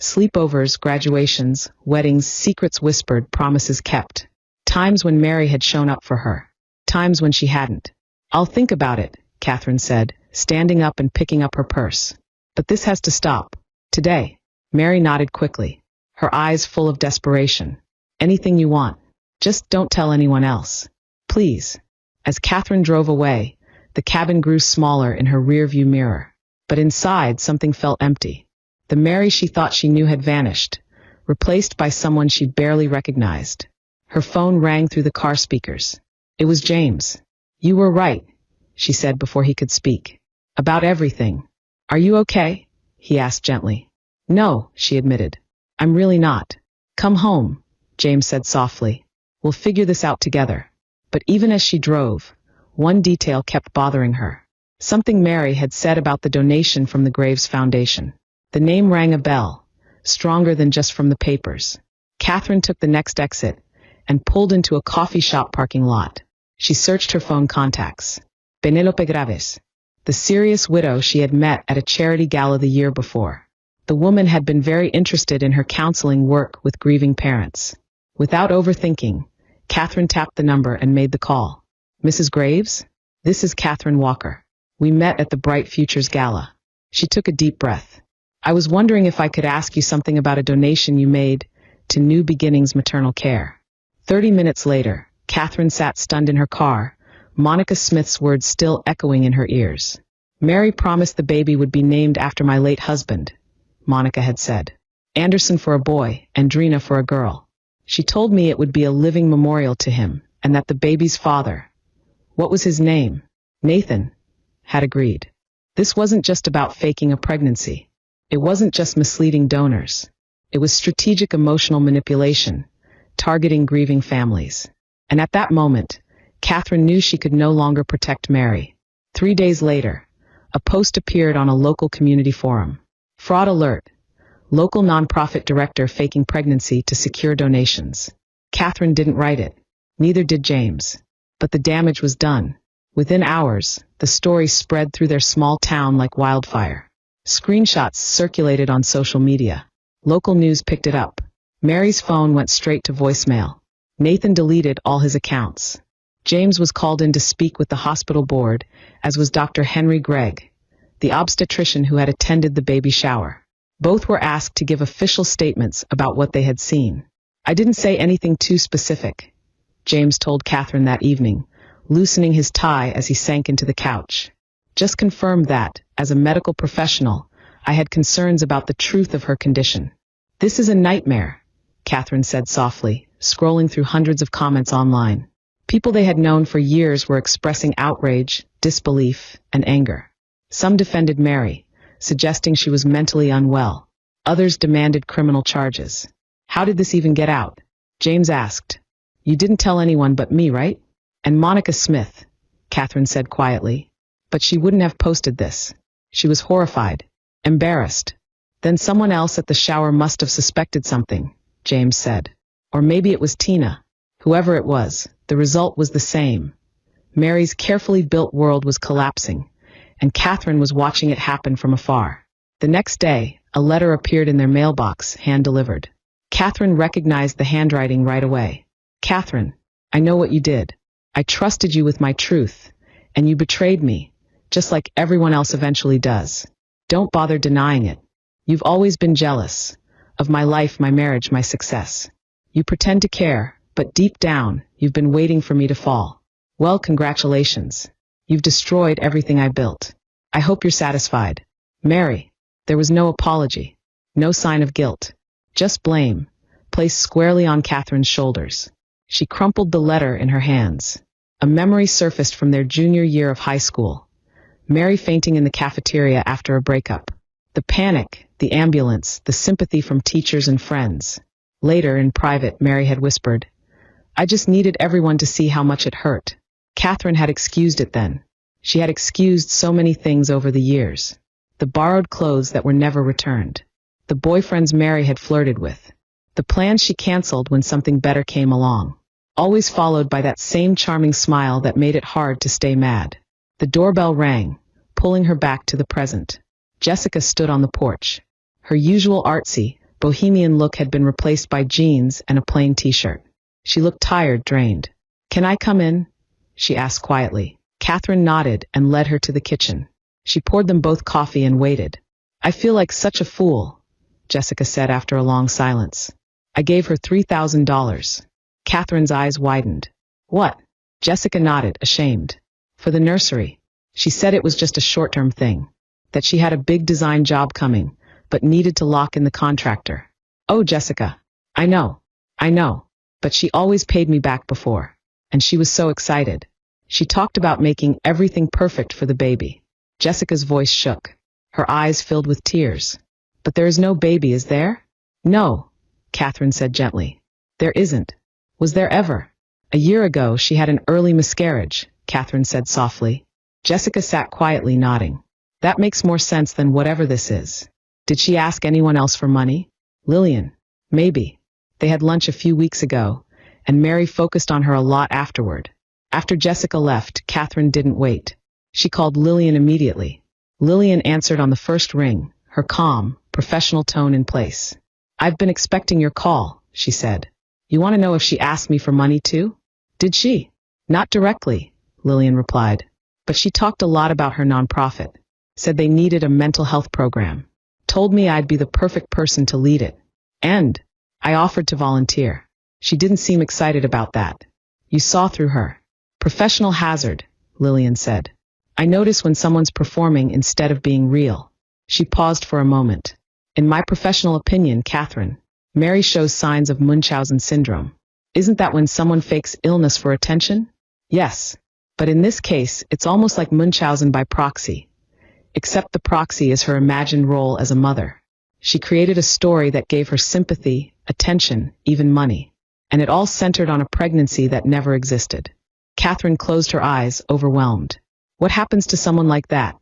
Sleepovers, graduations, weddings, secrets whispered, promises kept. Times when Mary had shown up for her. Times when she hadn't. I'll think about it, Catherine said, standing up and picking up her purse. But this has to stop. Today. Mary nodded quickly, her eyes full of desperation. Anything you want. Just don't tell anyone else. Please. As Catherine drove away, the cabin grew smaller in her rearview mirror. But inside, something felt empty. The Mary she thought she knew had vanished, replaced by someone she barely recognized. Her phone rang through the car speakers. It was James. You were right, she said before he could speak. About everything. Are you okay? He asked gently. No, she admitted. I'm really not. Come home, James said softly. We'll figure this out together. But even as she drove, one detail kept bothering her. Something Mary had said about the donation from the Graves Foundation. The name rang a bell, stronger than just from the papers. Catherine took the next exit and pulled into a coffee shop parking lot. She searched her phone contacts. Penelope Graves, the serious widow she had met at a charity gala the year before. The woman had been very interested in her counseling work with grieving parents. Without overthinking, Catherine tapped the number and made the call. Mrs. Graves? This is Catherine Walker. We met at the Bright Futures Gala. She took a deep breath. I was wondering if I could ask you something about a donation you made to New Beginnings Maternal Care. 30 minutes later, Catherine sat stunned in her car, Monica Smith's words still echoing in her ears. Mary promised the baby would be named after my late husband, Monica had said. Anderson for a boy, and Drina for a girl. She told me it would be a living memorial to him, and that the baby's father, what was his name? Nathan, had agreed. This wasn't just about faking a pregnancy. It wasn't just misleading donors. It was strategic emotional manipulation, targeting grieving families. And at that moment, Catherine knew she could no longer protect Mary. 3 days later, a post appeared on a local community forum. Fraud alert. Local nonprofit director faking pregnancy to secure donations. Catherine didn't write it. Neither did James. But the damage was done. Within hours, the story spread through their small town like wildfire. Screenshots circulated on social media. Local news picked it up. Mary's phone went straight to voicemail. Nathan deleted all his accounts. James was called in to speak with the hospital board, as was Dr. Henry Gregg, the obstetrician who had attended the baby shower. Both were asked to give official statements about what they had seen. I didn't say anything too specific, James told Catherine that evening, loosening his tie as he sank into the couch. Just confirmed that, as a medical professional, I had concerns about the truth of her condition. This is a nightmare, Catherine said softly, scrolling through hundreds of comments online. People they had known for years were expressing outrage, disbelief, and anger. Some defended Mary, suggesting she was mentally unwell. Others demanded criminal charges. How did this even get out? James asked. You didn't tell anyone but me, right? And Monica Smith, Catherine said quietly. But she wouldn't have posted this. She was horrified, embarrassed. Then someone else at the shower must have suspected something, James said. Or maybe it was Tina. Whoever it was, the result was the same. Mary's carefully built world was collapsing, and Catherine was watching it happen from afar. The next day, a letter appeared in their mailbox, hand-delivered. Catherine recognized the handwriting right away. Catherine, I know what you did. I trusted you with my truth, and you betrayed me, just like everyone else eventually does. Don't bother denying it. You've always been jealous of my life, my marriage, my success. You pretend to care, but deep down, you've been waiting for me to fall. Well, congratulations. You've destroyed everything I built. I hope you're satisfied. Mary. There was no apology, no sign of guilt, just blame, placed squarely on Catherine's shoulders. She crumpled the letter in her hands. A memory surfaced from their junior year of high school. Mary fainting in the cafeteria after a breakup. The panic, the ambulance, the sympathy from teachers and friends. Later, in private, Mary had whispered, "I just needed everyone to see how much it hurt." Catherine had excused it then. She had excused so many things over the years. The borrowed clothes that were never returned. The boyfriends Mary had flirted with. The plans she canceled when something better came along. Always followed by that same charming smile that made it hard to stay mad. The doorbell rang, pulling her back to the present. Jessica stood on the porch. Her usual artsy, bohemian look had been replaced by jeans and a plain t-shirt. She looked tired, drained. "Can I come in?" she asked quietly. Catherine nodded and led her to the kitchen. She poured them both coffee and waited. "I feel like such a fool," Jessica said after a long silence. "I gave her $3,000. Catherine's eyes widened. "What?" Jessica nodded, ashamed. "For the nursery." She said it was just a short-term thing. That she had a big design job coming, but needed to lock in the contractor. "Oh, Jessica. I know. But she always paid me back before." And she was so excited. She talked about making everything perfect for the baby. Jessica's voice shook. Her eyes filled with tears. "But there is no baby, is there?" "No," Catherine said gently. "There isn't. Was there ever?" "A year ago she had an early miscarriage," Catherine said softly. Jessica sat quietly nodding. "That makes more sense than whatever this is. Did she ask anyone else for money?" "Lillian. Maybe." They had lunch a few weeks ago, and Mary focused on her a lot afterward. After Jessica left, Catherine didn't wait. She called Lillian immediately. Lillian answered on the first ring, her calm, professional tone in place. "I've been expecting your call," she said. "You want to know if she asked me for money too?" "Did she?" "Not directly," Lillian replied. "But she talked a lot about her nonprofit. Said they needed a mental health program. Told me I'd be the perfect person to lead it. And I offered to volunteer. She didn't seem excited about that." "You saw through her." "Professional hazard," Lillian said. "I notice when someone's performing instead of being real." She paused for a moment. "In my professional opinion, Catherine, Mary shows signs of Munchausen syndrome. Isn't that when someone fakes illness for attention?" "Yes. But in this case, it's almost like Munchausen by proxy. Except the proxy is her imagined role as a mother. She created a story that gave her sympathy, attention, even money. And it all centered on a pregnancy that never existed." Catherine closed her eyes, overwhelmed. "What happens to someone like that?"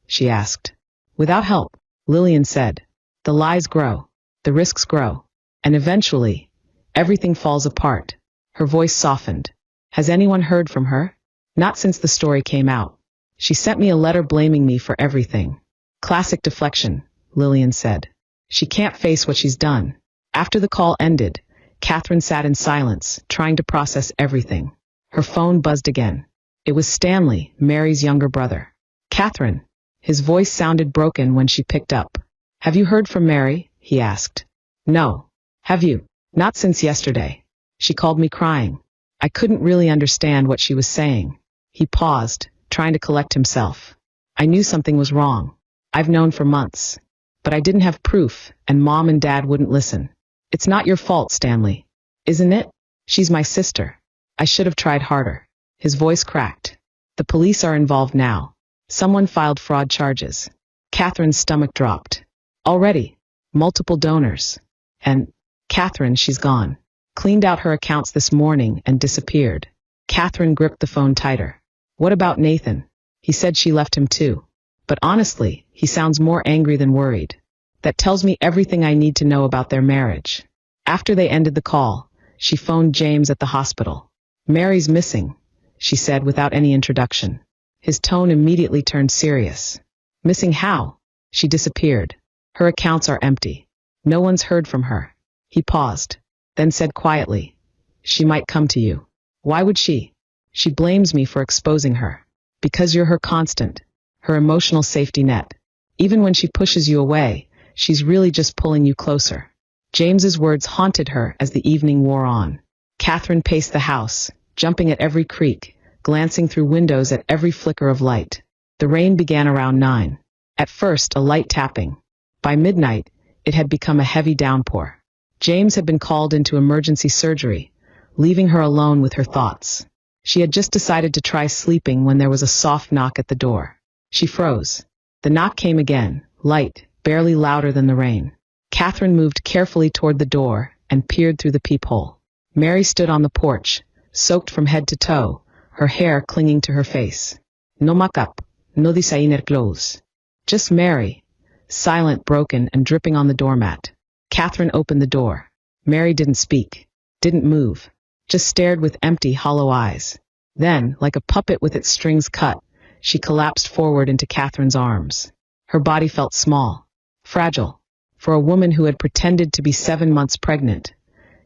she asked. "Without help," Lillian said. "The lies grow, the risks grow, and eventually, everything falls apart." Her voice softened. "Has anyone heard from her?" "Not since the story came out. She sent me a letter blaming me for everything." "Classic deflection," Lillian said. "She can't face what she's done." After the call ended, Catherine sat in silence, trying to process everything. Her phone buzzed again. It was Stanley, Mary's younger brother. "Catherine." His voice sounded broken when she picked up. "Have you heard from Mary?" he asked. "No. Have you?" "Not since yesterday. She called me crying. I couldn't really understand what she was saying." He paused, trying to collect himself. "I knew something was wrong. I've known for months. But I didn't have proof, and Mom and Dad wouldn't listen." "It's not your fault, Stanley. Isn't it? She's my sister. I should have tried harder." His voice cracked. "The police are involved now. Someone filed fraud charges." Catherine's stomach dropped. "Already? Multiple donors. And Catherine, she's gone. Cleaned out her accounts this morning and disappeared." Catherine gripped the phone tighter. "What about Nathan?" "He said she left him too. But honestly, he sounds more angry than worried. That tells me everything I need to know about their marriage." After they ended the call, she phoned James at the hospital. "Mary's missing," she said without any introduction. His tone immediately turned serious. "Missing how?" "She disappeared. Her accounts are empty. No one's heard from her." He paused, then said quietly, "She might come to you." "Why would she?" "She blames me for exposing her. Because you're her constant, her emotional safety net. Even when she pushes you away, she's really just pulling you closer." James's words haunted her as the evening wore on. Catherine paced the house, jumping at every creak, glancing through windows at every flicker of light. The rain began around 9. At first, a light tapping. By midnight, it had become a heavy downpour. James had been called into emergency surgery, leaving her alone with her thoughts. She had just decided to try sleeping when there was a soft knock at the door. She froze. The knock came again, light, barely louder than the rain. Catherine moved carefully toward the door and peered through the peephole. Mary stood on the porch, soaked from head to toe, her hair clinging to her face. No makeup, no designer clothes. Just Mary, silent, broken, and dripping on the doormat. Catherine opened the door. Mary didn't speak, didn't move, just stared with empty, hollow eyes. Then, like a puppet with its strings cut, she collapsed forward into Catherine's arms. Her body felt small, fragile. For a woman who had pretended to be 7 months pregnant,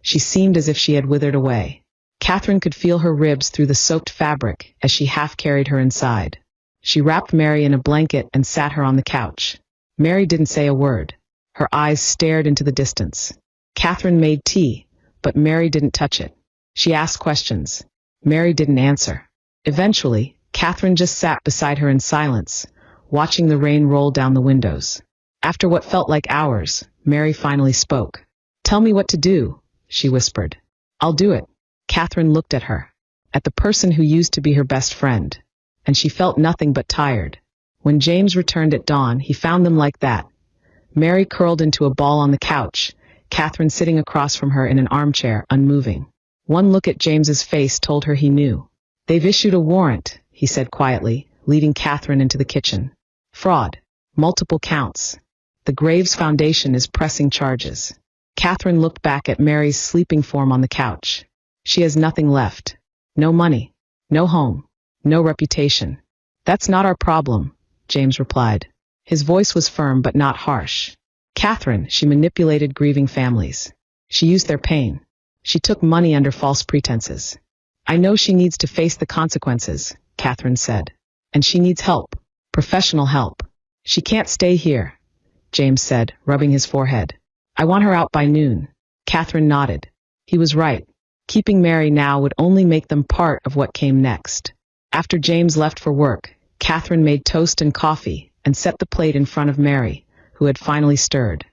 she seemed as if she had withered away. Catherine could feel her ribs through the soaked fabric as she half carried her inside. She wrapped Mary in a blanket and sat her on the couch. Mary didn't say a word. Her eyes stared into the distance. Catherine made tea, but Mary didn't touch it. She asked questions. Mary didn't answer. Eventually, Catherine just sat beside her in silence, watching the rain roll down the windows. After what felt like hours, Mary finally spoke. "Tell me what to do," she whispered. "I'll do it." Catherine looked at her, at the person who used to be her best friend, and she felt nothing but tired. When James returned at dawn, he found them like that. Mary curled into a ball on the couch, Catherine sitting across from her in an armchair, unmoving. One look at James's face told her he knew. "They've issued a warrant," he said quietly, leading Catherine into the kitchen. "Fraud. Multiple counts. The Graves Foundation is pressing charges." Catherine looked back at Mary's sleeping form on the couch. "She has nothing left. No money. No home. No reputation." "That's not our problem," James replied. His voice was firm but not harsh. "Catherine, she manipulated grieving families. She used their pain. She took money under false pretenses. I know she needs to face the consequences," Catherine said. "And she needs help. Professional help. She can't stay here," James said, rubbing his forehead. "I want her out by noon." Catherine nodded. He was right. Keeping Mary now would only make them part of what came next. After James left for work, Catherine made toast and coffee and set the plate in front of Mary, who had finally stirred.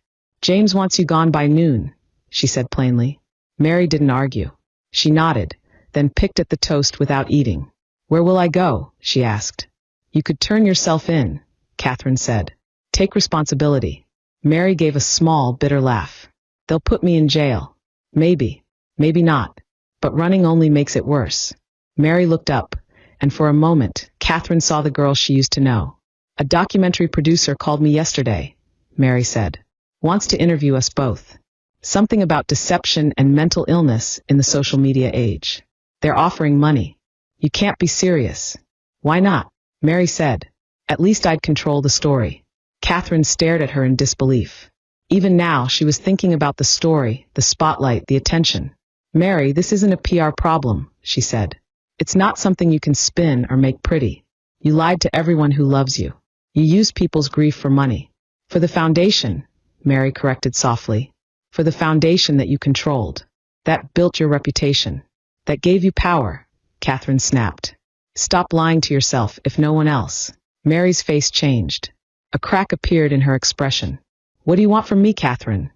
"James wants you gone by noon," she said plainly. Mary didn't argue. She nodded, then picked at the toast without eating. "Where will I go?" she asked. "You could turn yourself in," Catherine said. "Take responsibility." Mary gave a small, bitter laugh. "They'll put me in jail. Maybe. Maybe not. But running only makes it worse." Mary looked up, and for a moment, Catherine saw the girl she used to know. "A documentary producer called me yesterday," Mary said. "Wants to interview us both. Something about deception and mental illness in the social media age. They're offering money." "You can't be serious." "Why not?" Mary said. "At least I'd control the story." Catherine stared at her in disbelief. Even now, she was thinking about the story, the spotlight, the attention. "Mary, this isn't a PR problem," she said. "It's not something you can spin or make pretty. You lied to everyone who loves you. You used people's grief for money. For the foundation," Mary corrected softly. "For the foundation that you controlled. That built your reputation. That gave you power," Catherine snapped. "Stop lying to yourself, if no one else." Mary's face changed. A crack appeared in her expression. "What do you want from me, Catherine?"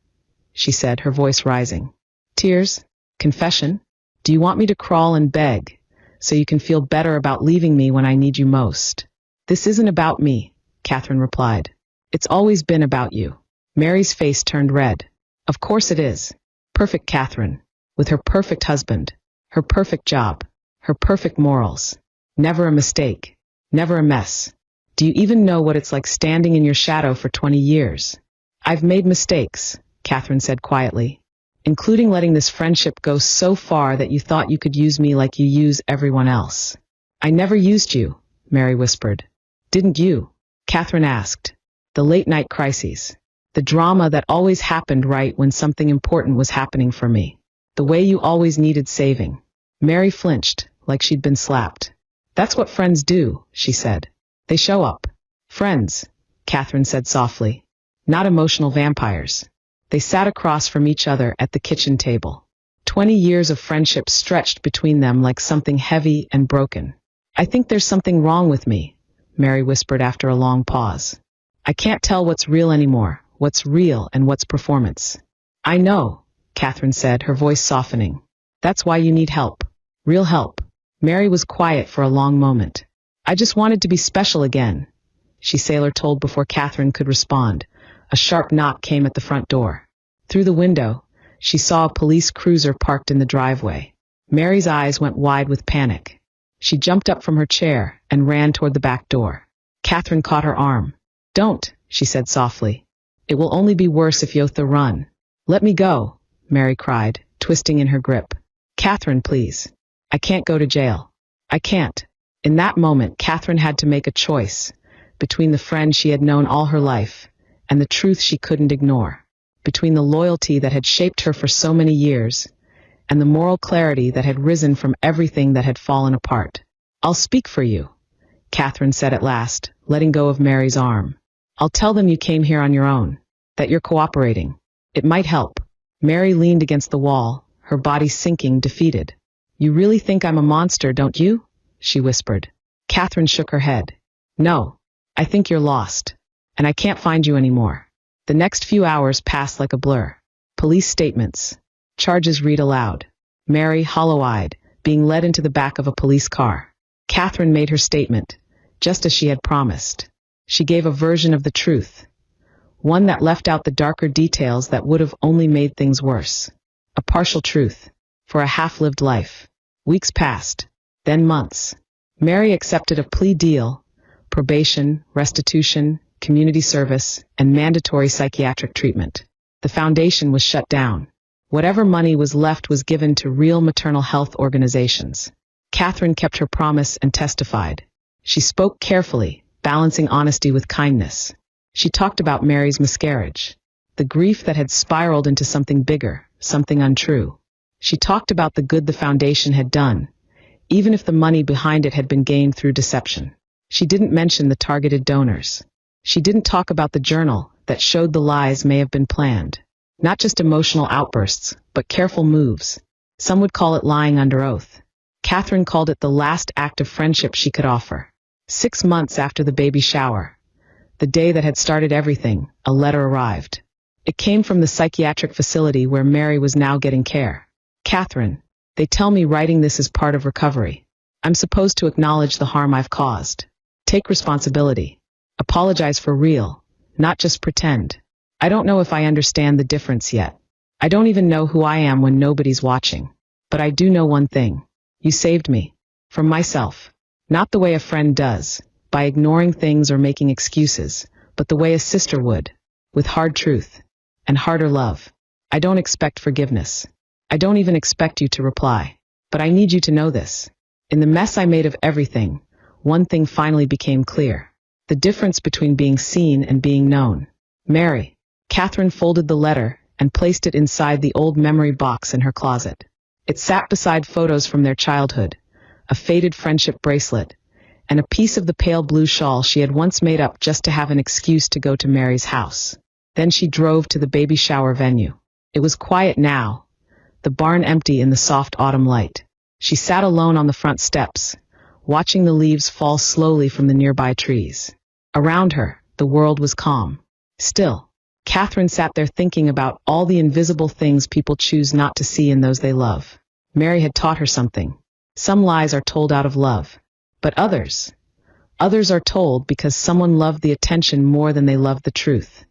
she said, her voice rising. "Tears? Confession? Do you want me to crawl and beg, so you can feel better about leaving me when I need you most?" "This isn't about me," Catherine replied. "It's always been about you." Mary's face turned red. "Of course it is. Perfect Catherine, with her perfect husband, her perfect job, her perfect morals. Never a mistake, never a mess. Do you even know what it's like standing in your shadow for 20 years? "I've made mistakes," Catherine said quietly, "including letting this friendship go so far that you thought you could use me like you use everyone else." "I never used you," Mary whispered. "Didn't you?" Catherine asked. "The late-night crises. The drama that always happened right when something important was happening for me. The way you always needed saving." Mary flinched, like she'd been slapped. "That's what friends do," she said. "They show up." "Friends," Catherine said softly. "Not emotional vampires." They sat across from each other at the kitchen table. 20 years of friendship stretched between them like something heavy and broken. "I think there's something wrong with me," Mary whispered after a long pause. "I can't tell what's real anymore, what's real and what's performance." "I know," Catherine said, her voice softening. That's why you need help. Real help. Mary was quiet for a long moment. I just wanted to be special again, Sailor told before Catherine could respond. A sharp knock came at the front door. Through the window, she saw a police cruiser parked in the driveway. Mary's eyes went wide with panic. She jumped up from her chair and ran toward the back door. Catherine caught her arm. Don't, she said softly. It will only be worse if you run. Let me go, Mary cried, twisting in her grip. Catherine, please. I can't go to jail. I can't. In that moment, Catherine had to make a choice between the friend she had known all her life and the truth she couldn't ignore, between the loyalty that had shaped her for so many years and the moral clarity that had risen from everything that had fallen apart. I'll speak for you, Catherine said at last, letting go of Mary's arm. I'll tell them you came here on your own, that you're cooperating. It might help. Mary leaned against the wall, her body sinking, defeated. You really think I'm a monster, don't you? She whispered. Catherine shook her head. No, I think you're lost, and I can't find you anymore. The next few hours passed like a blur. Police statements. Charges read aloud. Mary, hollow-eyed, being led into the back of a police car. Catherine made her statement, just as she had promised. She gave a version of the truth, one that left out the darker details that would have only made things worse. A partial truth, for a half-lived life. Weeks passed, then months. Mary accepted a plea deal, probation, restitution, community service, and mandatory psychiatric treatment. The foundation was shut down. Whatever money was left was given to real maternal health organizations. Catherine kept her promise and testified. She spoke carefully, balancing honesty with kindness. She talked about Mary's miscarriage, the grief that had spiraled into something bigger, something untrue. She talked about the good the foundation had done, even if the money behind it had been gained through deception. She didn't mention the targeted donors. She didn't talk about the journal that showed the lies may have been planned. Not just emotional outbursts, but careful moves. Some would call it lying under oath. Catherine called it the last act of friendship she could offer. 6 months after the baby shower, the day that had started everything, a letter arrived. It came from the psychiatric facility where Mary was now getting care. Catherine, they tell me writing this is part of recovery. I'm supposed to acknowledge the harm I've caused. Take responsibility. Apologize for real, not just pretend. I don't know if I understand the difference yet. I don't even know who I am when nobody's watching. But I do know one thing. You saved me. From myself. Not the way a friend does, by ignoring things or making excuses, but the way a sister would, with hard truth and harder love. I don't expect forgiveness. I don't even expect you to reply. But I need you to know this. In the mess I made of everything, one thing finally became clear. The difference between being seen and being known. Mary. Catherine folded the letter and placed it inside the old memory box in her closet. It sat beside photos from their childhood, a faded friendship bracelet, and a piece of the pale blue shawl she had once made up just to have an excuse to go to Mary's house. Then she drove to the baby shower venue. It was quiet now, the barn empty in the soft autumn light. She sat alone on the front steps, watching the leaves fall slowly from the nearby trees. Around her, the world was calm. Still, Catherine sat there thinking about all the invisible things people choose not to see in those they love. Mary had taught her something. Some lies are told out of love, but others are told because someone loved the attention more than they loved the truth.